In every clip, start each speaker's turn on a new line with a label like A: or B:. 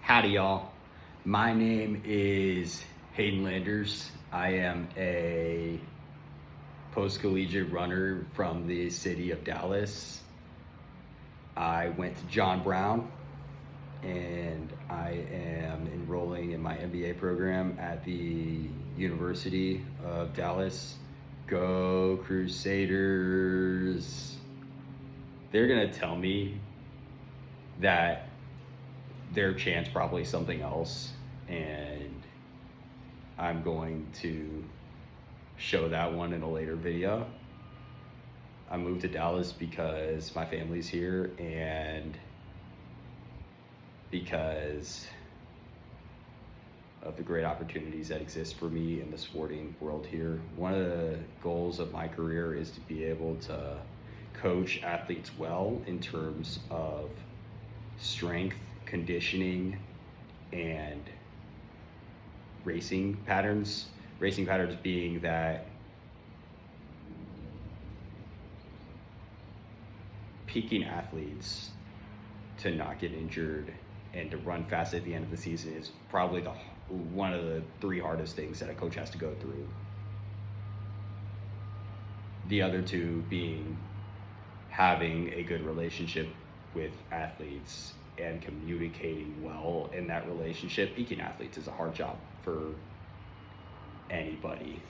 A: Howdy, y'all. My name is Hayden Landers. I am a post-collegiate runner from the city of Dallas. I went to John Brown, and I am enrolling in my MBA program at the University of Dallas. Go Crusaders! They're gonna tell me that their chance probably something else, and I'm going to show that one in a later video. I moved to Dallas because my family's here and because of the great opportunities that exist for me in the sporting world here. One of the goals of my career is to be able to coach athletes well in terms of strength, conditioning, and racing patterns. Racing patterns being that peaking athletes to not get injured and to run fast at the end of the season is probably one of the three hardest things that a coach has to go through. The other two being having a good relationship with athletes and communicating well in that relationship. Peaking athletes is a hard job for anybody.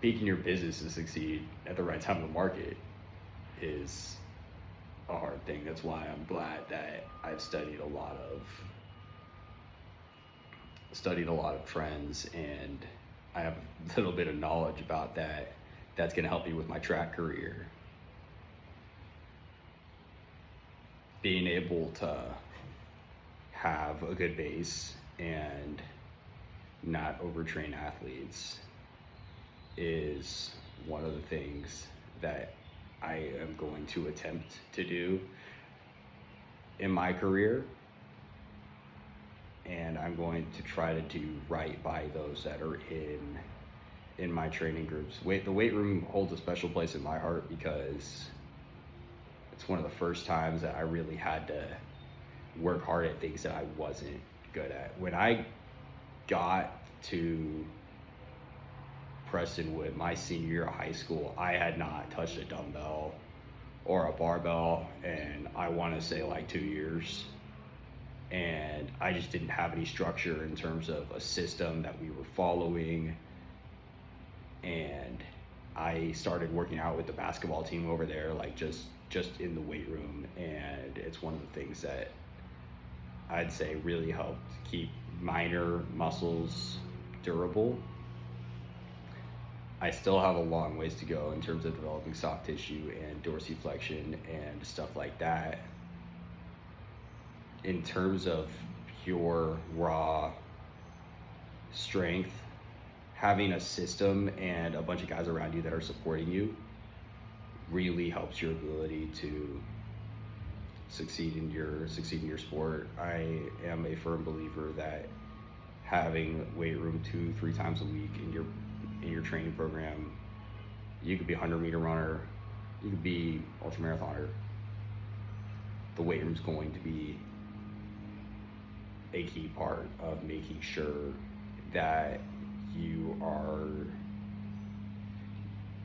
A: Peaking your business to succeed at the right time of the market is a hard thing. That's why I'm glad that I've studied a lot of trends, and I have a little bit of knowledge about that. That's going to help me with my track career. Being able to have a good base and not overtrain athletes is one of the things that I am going to attempt to do in my career, and I'm going to try to do right by those that are in my training groups. The weight room holds a special place in my heart because it's one of the first times that I really had to work hard at things that I wasn't good at. When I got to Prestonwood my senior year of high school, I had not touched a dumbbell or a barbell and I want to say like 2 years. And I just didn't have any structure in terms of a system that we were following. And I started working out with the basketball team over there, like just in the weight room, and it's one of the things that I'd say really helped keep minor muscles durable. I still have a long ways to go in terms of developing soft tissue and dorsiflexion and stuff like that. In terms of pure raw strength, having a system and a bunch of guys around you that are supporting you really helps your ability to succeed in your sport. I am a firm believer that having weight room 2-3 times a week in your training program, you could be a 100-meter runner, you could be ultramarathoner. The weight room is going to be a key part of making sure that you are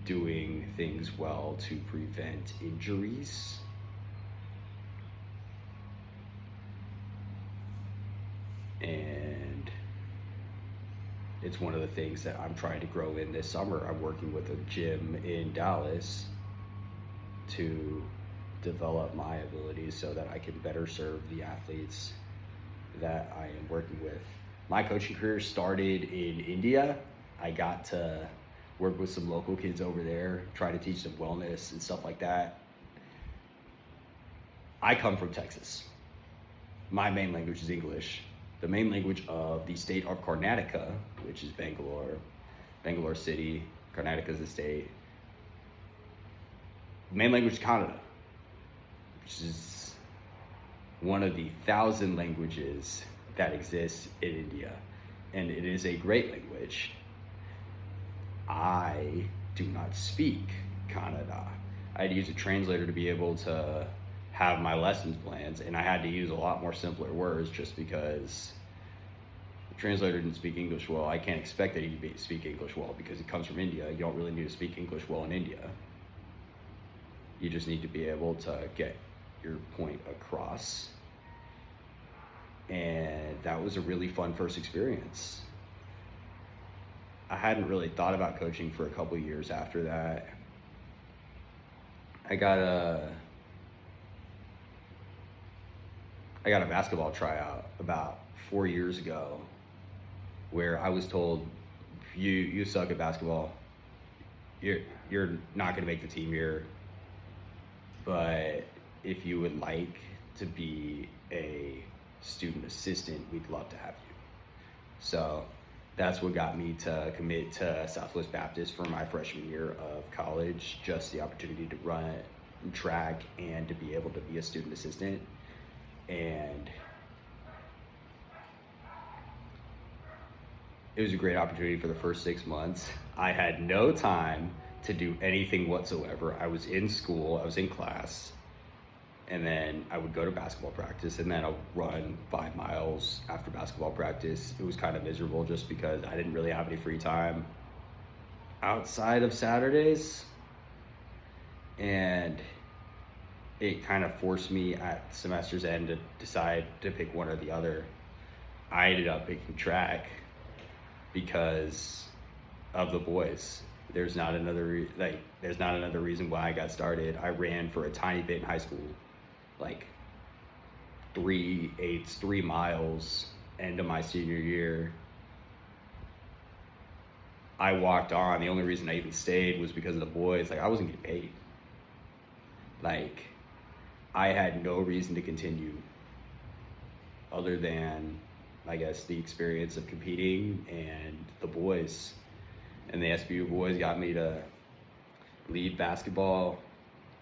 A: doing things well to prevent injuries. And it's one of the things that I'm trying to grow in this summer. I'm working with a gym in Dallas to develop my abilities so that I can better serve the athletes that I am working with. My coaching career started in India. I got to work with some local kids over there, try to teach them wellness and stuff like that. I come from Texas. My main language is English. The main language of the state of Karnataka, which is Bangalore City, Karnataka is the state. The main language is Kannada, which is one of the 1,000 languages that exist in India, and it is a great language. I do not speak Kannada. I had to use a translator to be able to have my lessons plans, and I had to use a lot more simpler words just because the translator didn't speak English well. I can't expect that he speak English well because he comes from India. You don't really need to speak English well in India. You just need to be able to get your point across. And that was a really fun first experience. I hadn't really thought about coaching for a couple years after that. I got a basketball tryout about 4 years ago where I was told, you suck at basketball. You're not going to make the team here, but if you would like to be a student assistant, we'd love to have you. So that's what got me to commit to Southwest Baptist for my freshman year of college, just the opportunity to run track and to be able to be a student assistant. And it was a great opportunity for the first 6 months. I had no time to do anything whatsoever. I was in school, I was in class, and then I would go to basketball practice, and then I'll run 5 miles after basketball practice. It was kind of miserable just because I didn't really have any free time outside of Saturdays. And it kind of forced me at semester's end to decide to pick one or the other. I ended up picking track because of the boys. There's not another reason why I got started. I ran for a tiny bit in high school, like 3 miles end of my senior year. I walked on. The only reason I even stayed was because of the boys. Like, I wasn't getting paid. Like, I had no reason to continue other than, I guess, the experience of competing and the boys. And the SBU boys got me to lead basketball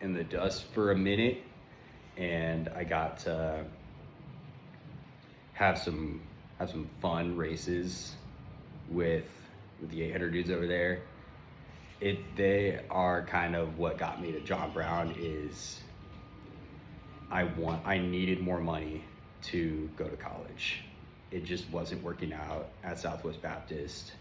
A: in the dust for a minute, and I got to have some fun races with the 800 dudes over there. They are kind of what got me to John Brown. Is I needed more money to go to college. It just wasn't working out at Southwest Baptist.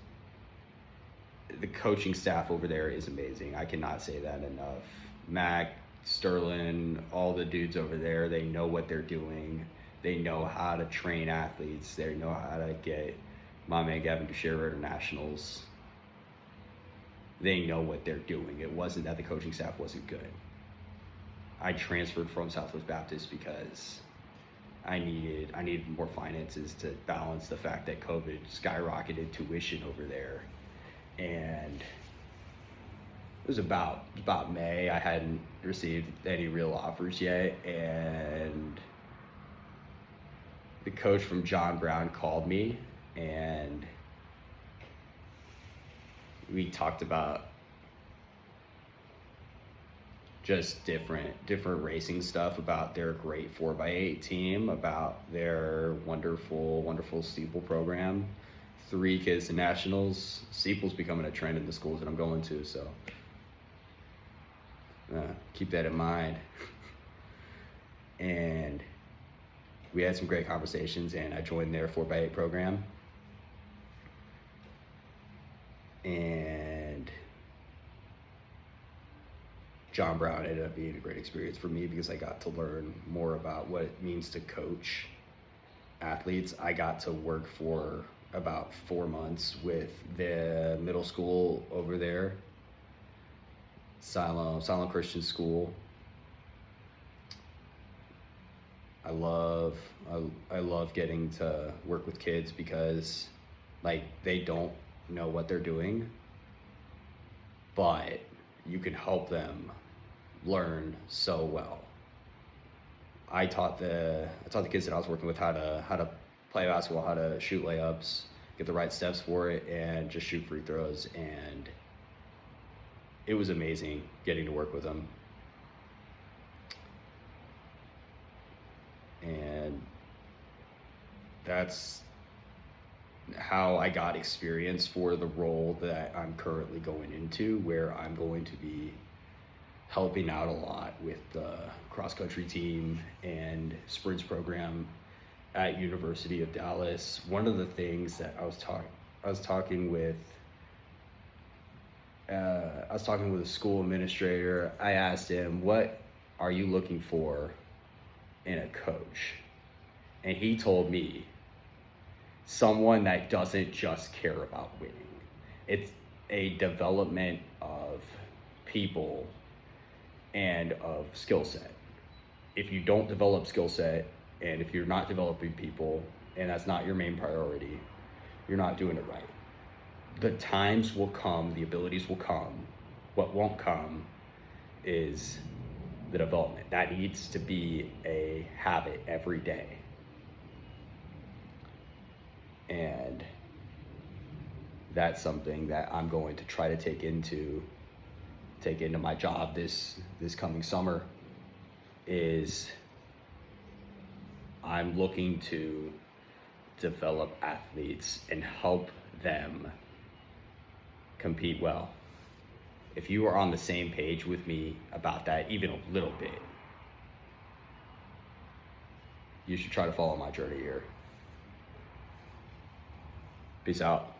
A: The coaching staff over there is amazing. I cannot say that enough. Mac, Sterling, all the dudes over there, they know what they're doing. They know how to train athletes. They know how to get my man Gavin to share internationals. They know what they're doing. It wasn't that the coaching staff wasn't good. I transferred from Southwest Baptist because I needed more finances to balance the fact that COVID skyrocketed tuition over there. And it was about May. I hadn't received any real offers yet, and the coach from John Brown called me, and we talked about just different racing stuff, about their great 4x8 team, about their wonderful steeple program. 3 kids to nationals. Steeple's becoming a trend in the schools that I'm going to, so keep that in mind. And we had some great conversations, and I joined their 4x8 program. And John Brown ended up being a great experience for me because I got to learn more about what it means to coach athletes. I got to work for about 4 months with the middle school over there, Silent Christian School. I love getting to work with kids because, like, they don't know what they're doing, but you can help them learn so well. I taught the kids that I was working with how to play basketball, how to shoot layups, get the right steps for it, and just shoot free throws. And it was amazing getting to work with them. And that's how I got experience for the role that I'm currently going into, where I'm going to be helping out a lot with the cross country team and sprints program at University of Dallas. One of the things that I was talking with a school administrator. I asked him, "What are you looking for in a coach?" And he told me, someone that doesn't just care about winning. It's a development of people and of skill set. If you don't develop skill set, and if you're not developing people, and that's not your main priority, you're not doing it right. The times will come, the abilities will come. What won't come is the development. That needs to be a habit every day. And that's something that I'm going to try to take into my job this coming summer. Is I'm looking to develop athletes and help them compete well. If you are on the same page with me about that, even a little bit, you should try to follow my journey here. Peace out.